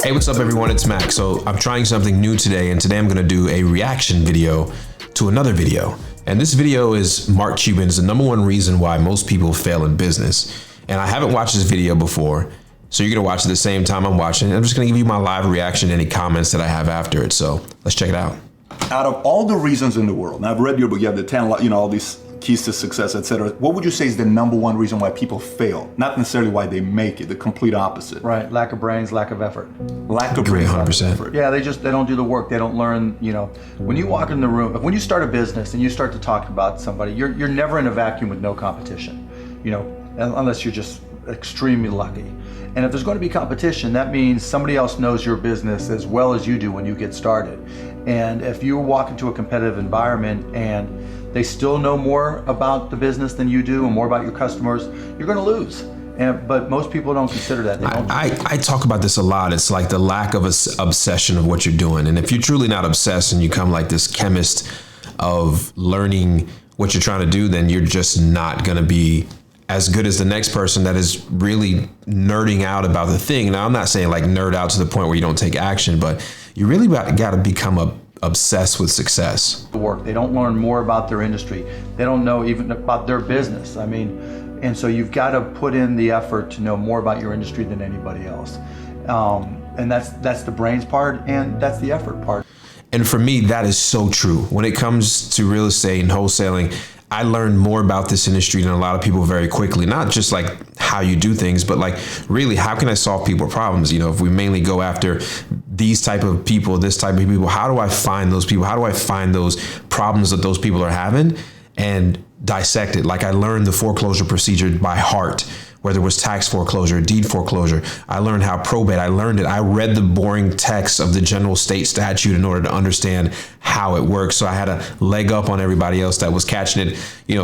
Hey, what's up everyone, it's Max. So I'm trying something new today, and today I'm gonna do a reaction video to another video. And this video is Mark Cuban's the #1 reason why most people fail in business. And I haven't watched this video before, so you're gonna watch it at the same time I'm watching it. I'm just gonna give you my live reaction to any comments that I have after it. So let's check it out. Out of all the reasons in the world, and I've read your book, you have the 10, all these keys to success, etc. What would you say is the #1 reason why people fail? Not necessarily why they make it, the complete opposite. Right, lack of brains, lack of effort. Lack of brains, 100%. Yeah, they don't do the work. They don't learn, when you walk in the room, when you start a business and you start to talk about somebody, you're never in a vacuum with no competition, unless you're just extremely lucky. And if there's going to be competition, that means somebody else knows your business as well as you do when you get started. And if you walk into a competitive environment and they still know more about the business than you do and more about your customers, you're going to lose. But most people don't consider that. They don't. I talk about this a lot. It's like the lack of obsession of what you're doing. And if you're truly not obsessed and you come like this chemist of learning what you're trying to do, then you're just not going to be as good as the next person that is really nerding out about the thing. Now, I'm not saying like nerd out to the point where you don't take action, but you really got to become obsessed with success. They don't learn more about their industry. They don't know even about their business. And so you've got to put in the effort to know more about your industry than anybody else. And that's the brains part, and that's the effort part. And for me, that is so true. When it comes to real estate and wholesaling, I learned more about this industry than a lot of people very quickly. Not just like how you do things, but like really, how can I solve people's problems? If we mainly go after these type of people, this type of people, how do I find those people? How do I find those problems that those people are having and dissect it? Like I learned the foreclosure procedure by heart, whether it was tax foreclosure, deed foreclosure. I learned how probate, I learned it. I read the boring text of the general state statute in order to understand how it works. So I had a leg up on everybody else that was catching it,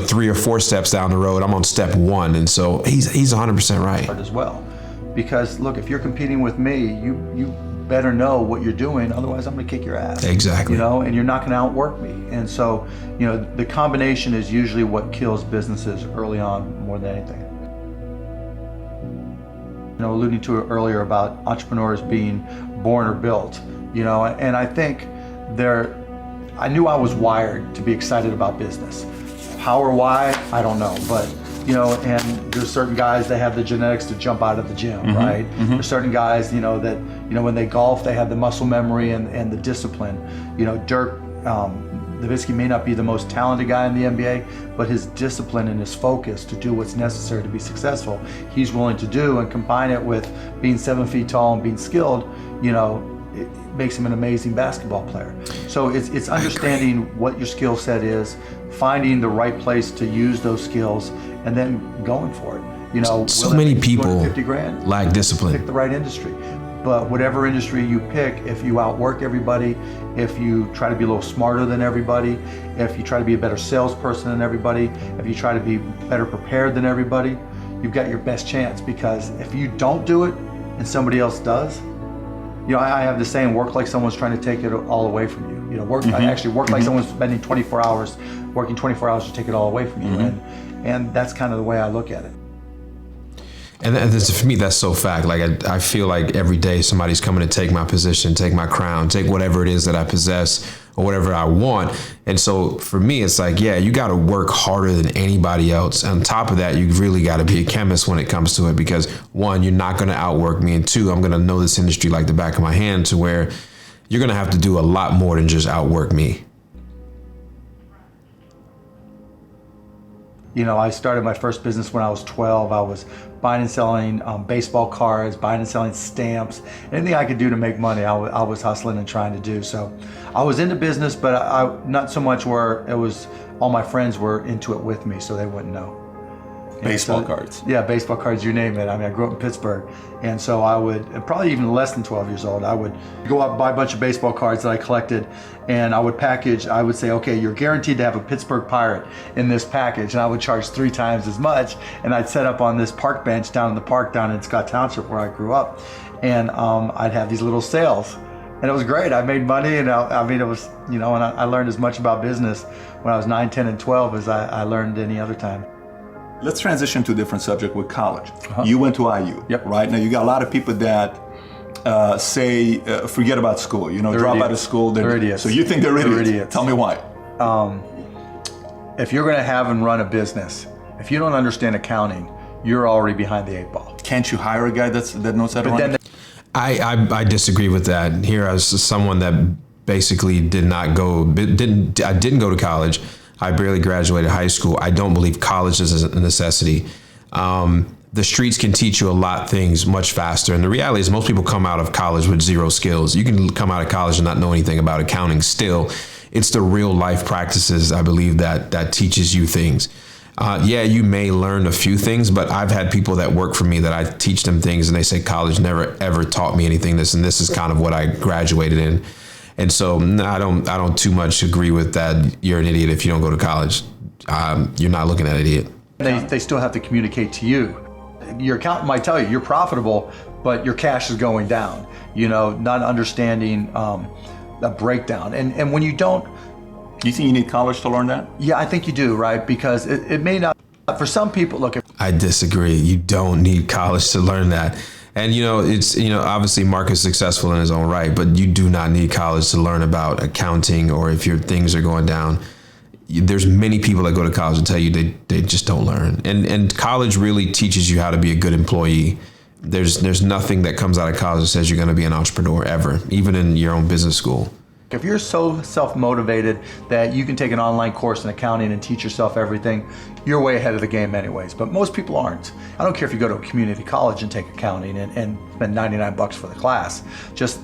3 or 4 steps down the road. I'm on step 1. And so he's 100% right. As well, because look, if you're competing with me, you better know what you're doing. Otherwise I'm gonna kick your ass. Exactly. And you're not gonna outwork me. And so, the combination is usually what kills businesses early on more than anything. Alluding to it earlier about entrepreneurs being born or built, and I think I knew I was wired to be excited about business. How or why, I don't know, but and there's certain guys that have the genetics to jump out of the gym, right? There's certain guys, that when they golf, they have the muscle memory and the discipline. Dirk Nowitzki may not be the most talented guy in the NBA, but his discipline and his focus to do what's necessary to be successful, he's willing to do, and combine it with being 7 feet tall and being skilled, it makes him an amazing basketball player. So it's understanding what your skill set is, finding the right place to use those skills, and then going for it. So many people 50 grand, lack discipline. Pick the right industry. But whatever industry you pick, if you outwork everybody, if you try to be a little smarter than everybody, if you try to be a better salesperson than everybody, if you try to be better prepared than everybody, you've got your best chance. Because if you don't do it and somebody else does, I have the saying, work like someone's trying to take it all away from you. I actually work like someone's spending 24 hours, working 24 hours to take it all away from you. And that's kind of the way I look at it. And for me, that's so fact. Like I feel like every day somebody's coming to take my position, take my crown, take whatever it is that I possess or whatever I want. And so for me, it's like, yeah, you got to work harder than anybody else. On top of that, you really got to be a chemist when it comes to it, because 1, you're not going to outwork me, and 2, I'm going to know this industry like the back of my hand, to where you're going to have to do a lot more than just outwork me. I started my first business when I was 12. I was buying and selling baseball cards, buying and selling stamps, anything I could do to make money, I was hustling and trying to do. So I was into business, but I not so much where it was all my friends were into it with me, so they wouldn't know. Baseball cards. Yeah, baseball cards, you name it. I grew up in Pittsburgh. And so I would, probably even less than 12 years old, I would go out and buy a bunch of baseball cards that I collected, and I would package, I would say, okay, you're guaranteed to have a Pittsburgh Pirate in this package. And I would charge 3 times as much. And I'd set up on this park bench down in the park down in Scott Township where I grew up. And I'd have these little sales. And it was great. I made money, and it was, and I learned as much about business when I was 9, 10, and 12 as I learned any other time. Let's transition to a different subject with college. You went to IU, Yep. right? Now you got a lot of people that forget about school, drop idiots. out of school. They're idiots. So you think they're idiots? They're idiots. Tell me why. If you're going to have and run a business, if you don't understand accounting, you're already behind the 8 ball. Can't you hire a guy that knows how to run? I disagree with that. Here, as someone that basically I didn't go to college. I barely graduated high school. I don't believe college is a necessity. The streets can teach you a lot of things much faster. And the reality is most people come out of college with zero skills. You can come out of college and not know anything about accounting still. It's the real life practices, I believe, that teaches you things. You may learn a few things, but I've had people that work for me that I teach them things and they say college never ever taught me anything. And this is kind of what I graduated in. And so I don't too much agree with that. You're an idiot if you don't go to college. You're not looking at an idiot. They still have to communicate to you. Your accountant might tell you you're profitable, but your cash is going down. Not understanding a breakdown. And when you don't, do you think you need college to learn that? Yeah, I think you do, right? Because it may not. For some people, look. I disagree. You don't need college to learn that. And it's obviously Mark is successful in his own right, but you do not need college to learn about accounting or if your things are going down. There's many people that go to college and tell you they just don't learn. And college really teaches you how to be a good employee. There's nothing that comes out of college that says you're going to be an entrepreneur ever, even in your own business school. If you're so self-motivated that you can take an online course in accounting and teach yourself everything, you're way ahead of the game anyways. But most people aren't. I don't care if you go to a community college and take accounting and spend $99 for the class. Just,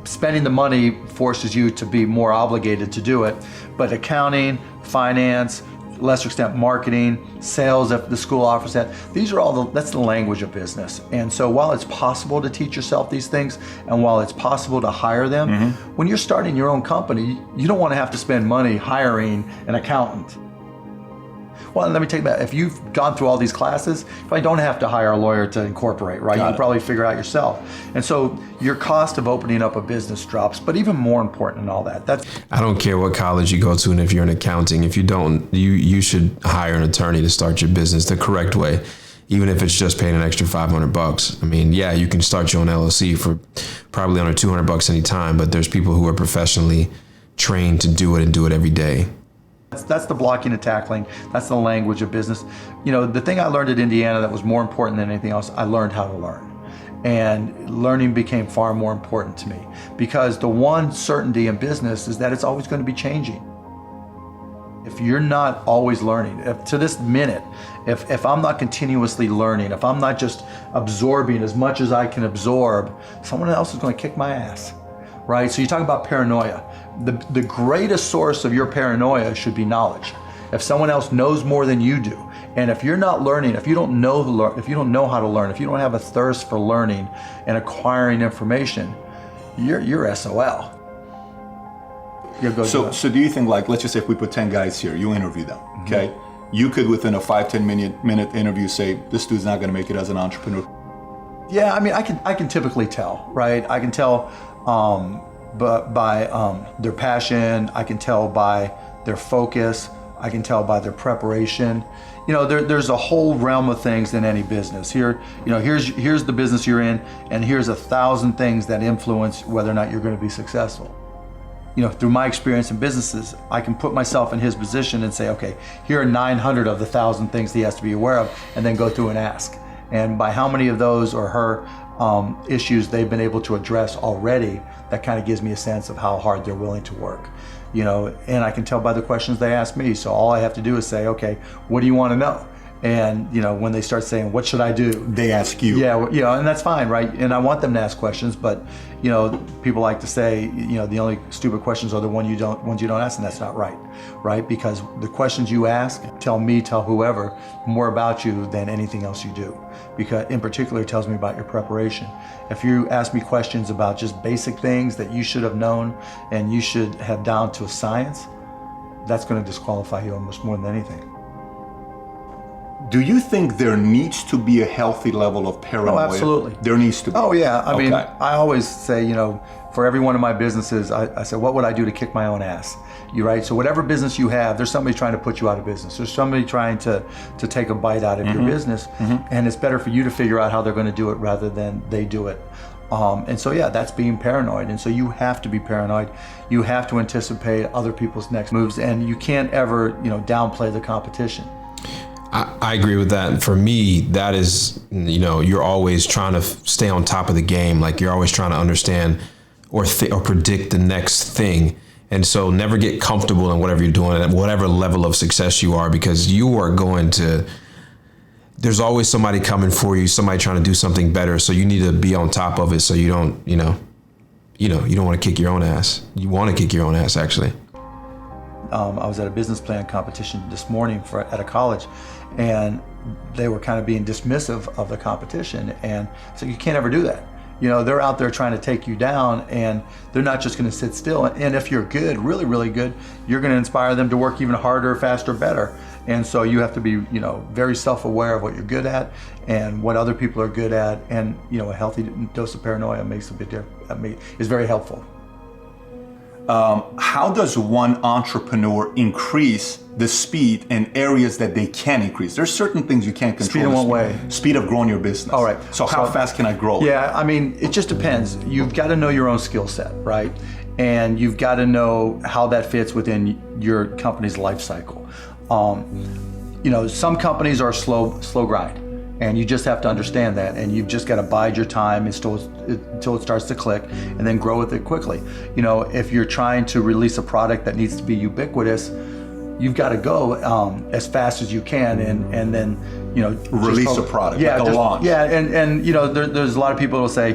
spending the money forces you to be more obligated to do it. But accounting, finance, lesser extent marketing, sales if the school offers that. These are that's the language of business. And so while it's possible to teach yourself these things and while it's possible to hire them, when you're starting your own company, you don't want to have to spend money hiring an accountant. Well, let me take that. If you've gone through all these classes, you probably don't have to hire a lawyer to incorporate, right? You can probably figure out yourself. And so your cost of opening up a business drops, but even more important than all that, I don't care what college you go to and if you're in accounting, if you don't, you should hire an attorney to start your business the correct way, even if it's just paying an extra $500. I mean, yeah, you can start your own LLC for probably under $200 anytime, but there's people who are professionally trained to do it and do it every day. That's the blocking and tackling. That's the language of business. The thing I learned at Indiana that was more important than anything else, I learned how to learn. And learning became far more important to me because the one certainty in business is that it's always going to be changing. If you're not always learning, to this minute, if I'm not continuously learning, if I'm not just absorbing as much as I can absorb, someone else is going to kick my ass. Right? So you talk about paranoia. The greatest source of your paranoia should be knowledge. If someone else knows more than you do, and if you're not learning, if you don't know how to learn, if you don't have a thirst for learning and acquiring information, you're SOL. So do you think, let's just say if we put 10 guys here, you interview them, okay? You could within a 5-10 minute interview say, this dude's not going to make it as an entrepreneur. Yeah, I mean, I can typically tell, right? I can tell but by their passion, I can tell by their focus, I can tell by their preparation. There's a whole realm of things in any business. Here's the business you're in, and here's 1,000 things that influence whether or not you're going to be successful. Through my experience in businesses, I can put myself in his position and say, okay, here are 900 of the 1,000 things he has to be aware of, and then go through and ask. And by how many of those or her issues they've been able to address already, that kind of gives me a sense of how hard they're willing to work. And I can tell by the questions they ask me. So all I have to do is say, okay, what do you want to know? And when they start saying, what should I do? They ask you. Yeah, and that's fine, right? And I want them to ask questions, but people like to say, the only stupid questions are the ones you don't ask, and that's not right? Because the questions you ask tell whoever more about you than anything else you do. Because in particular, it tells me about your preparation. If you ask me questions about just basic things that you should have known and you should have down to a science, that's going to disqualify you almost more than anything. Do you think there needs to be a healthy level of paranoia? Oh, absolutely. There needs to be. Oh, yeah. I mean, I always say, for every one of my businesses, I say, what would I do to kick my own ass? Right? So whatever business you have, there's somebody trying to put you out of business. There's somebody trying to take a bite out of your business. And it's better for you to figure out how they're going to do it rather than they do it. And so, yeah, that's being paranoid. And so you have to be paranoid. You have to anticipate other people's next moves, and you can't ever, downplay the competition. I agree with that. For me, that is, you're always trying to stay on top of the game. Like, you're always trying to understand or predict the next thing. And so never get comfortable in whatever you're doing at whatever level of success you are, because you are there's always somebody coming for you, somebody trying to do something better. So you need to be on top of it so you don't, you don't want to kick your own ass. You want to kick your own ass, actually. I was at a business plan competition this morning at a college, and they were kind of being dismissive of the competition. And so you can't ever do that. They're out there trying to take you down, and they're not just going to sit still. And if you're good, really, really good, you're going to inspire them to work even harder, faster, better. And so you have to be, very self-aware of what you're good at and what other people are good at. And, a healthy dose of paranoia makes a big difference, is very helpful. How does one entrepreneur increase the speed in areas that they can increase? There's certain things you can't control. Speed in what way? Speed of growing your business. All right. So how fast can I grow? Yeah, it just depends. You've got to know your own skill set, right? And you've got to know how that fits within your company's life cycle. Some companies are slow grind. And you just have to understand that, and you've just got to bide your time until it starts to click, and then grow with it quickly. If you're trying to release a product that needs to be ubiquitous, you've got to go as fast as you can, and then release a product, like a launch. Yeah, and there's a lot of people who will say,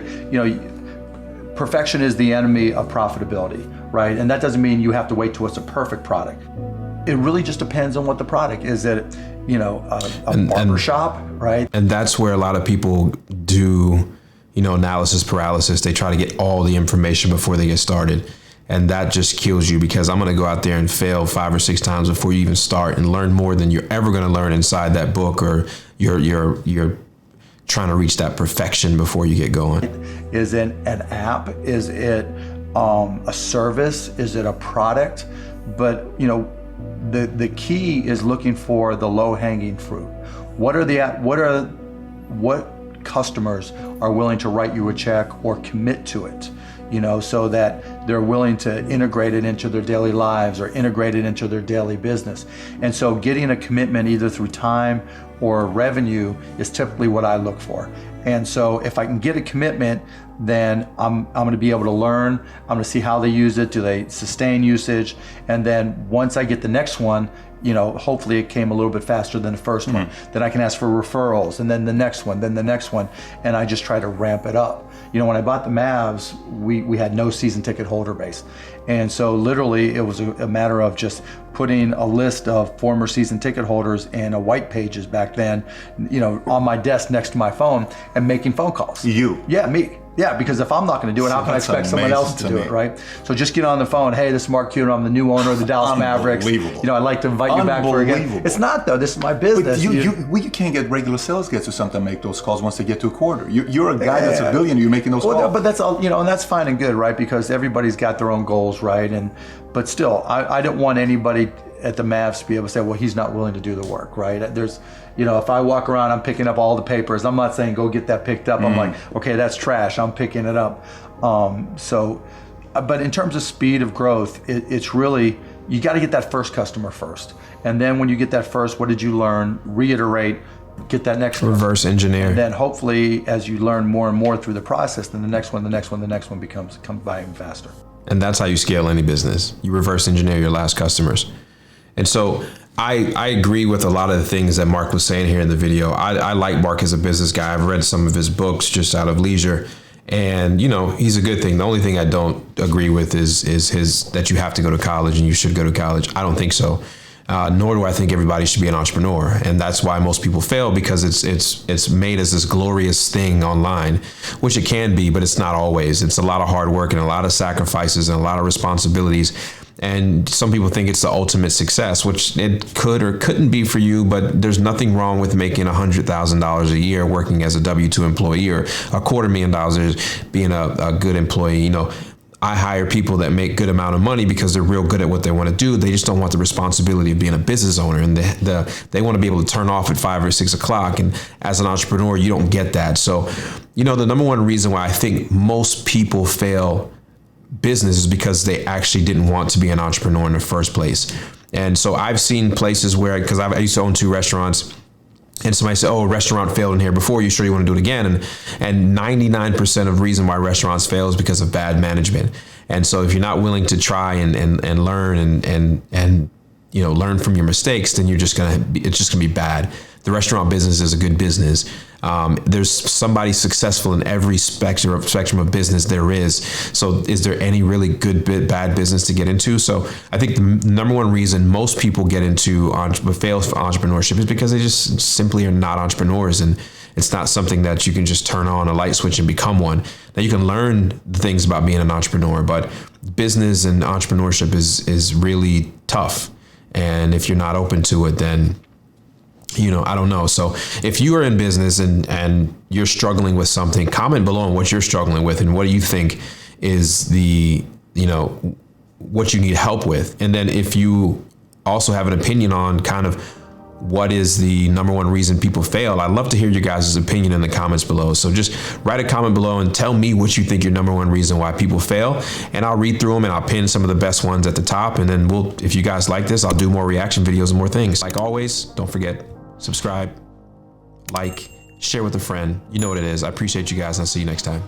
perfection is the enemy of profitability, right? And that doesn't mean you have to wait till it's a perfect product. It really just depends on what the product is. A barber shop, right? And that's where a lot of people do, analysis paralysis. They try to get all the information before they get started. And that just kills you, because I'm going to go out there and fail 5 or 6 times before you even start, and learn more than you're ever going to learn inside that book, or you're trying to reach that perfection before you get going. Is it an app? Is it a service? Is it a product? But, the key is looking for the low-hanging fruit. What customers are willing to write you a check or commit to it, so that they're willing to integrate it into their daily lives or integrate it into their daily business. And so getting a commitment either through time or revenue is typically what I look for. And so if I can get a commitment, then I'm going to be able to learn. I'm going to see how they use it. Do they sustain usage? And then once I get the next one, hopefully it came a little bit faster than the first one. Then I can ask for referrals, and then the next one, and I just try to ramp it up. When I bought the Mavs, we had no season ticket holder base. And so literally it was a matter of just putting a list of former season ticket holders in a white pages back then, on my desk next to my phone, and making phone calls. You? Yeah, me. Yeah, because if I'm not going to do it, how can I expect someone else to do it, right? So just get on the phone. Hey, this is Mark Cuban. I'm the new owner of the Dallas Mavericks. I'd like to invite you back for a game. It's not, though. This is my business. But you can't get regular sales guys or something to make those calls once they get to a quarter. You're a guy that's a billionaire. You're making those calls. But that's all, and that's fine and good, right? Because everybody's got their own goals, right? But still, I don't want anybody at the Mavs to be able to say, well, he's not willing to do the work, right? There's, if I walk around, I'm picking up all the papers. I'm not saying go get that picked up. I'm like, okay, that's trash. I'm picking it up. But in terms of speed of growth, it's really, you got to get that first customer first. And then when you get that first, what did you learn? Reiterate, get that next one. Reverse engineer. And then hopefully, as you learn more and more through the process, then the next one comes by even faster. And that's how you scale any business. You reverse engineer your last customers. And so I agree with a lot of the things that Mark was saying here in the video. I like Mark as a business guy. I've read some of his books just out of leisure. And, he's a good thing. The only thing I don't agree with is his that you have to go to college and you should go to college. I don't think so. Nor do I think everybody should be an entrepreneur. And that's why most people fail, because it's made as this glorious thing online, which it can be, but it's not always. It's a lot of hard work and a lot of sacrifices and a lot of responsibilities. And some people think it's the ultimate success, which it could or couldn't be for you, but there's nothing wrong with making $100,000 a year working as a W-2 employee, or $250,000 being a good employee. I hire people that make good amount of money because they're real good at what they want to do. They just don't want the responsibility of being a business owner, and they want to be able to turn off at 5 or 6 o'clock. And as an entrepreneur, you don't get that. So, the number one reason why I think most people fail business is because they actually didn't want to be an entrepreneur in the first place. And so I've seen places where, because I used to own 2 restaurants, and somebody said, "Oh, a restaurant failed in here before. You sure you want to do it again?" And 99% of reason why restaurants fail is because of bad management. And so if you're not willing to try and learn and learn from your mistakes, then it's just gonna be bad. The restaurant business is a good business. There's somebody successful in every spectrum of business there is. So is there any really bad business to get into? So I think the number one reason most people get into fail for entrepreneurship is because they just simply are not entrepreneurs, and it's not something that you can just turn on a light switch and become one. Now you can learn things about being an entrepreneur, but business and entrepreneurship is really tough. And if you're not open to it, then I don't know. So if you are in business and you're struggling with something, comment below on what you're struggling with and what do you think is what you need help with. And then if you also have an opinion on kind of what is the number one reason people fail, I'd love to hear your guys' opinion in the comments below. So just write a comment below and tell me what you think your number one reason why people fail, and I'll read through them and I'll pin some of the best ones at the top. And then if you guys like this, I'll do more reaction videos and more things. Like always, don't forget, subscribe, like, share with a friend. You know what it is. I appreciate you guys. I'll see you next time.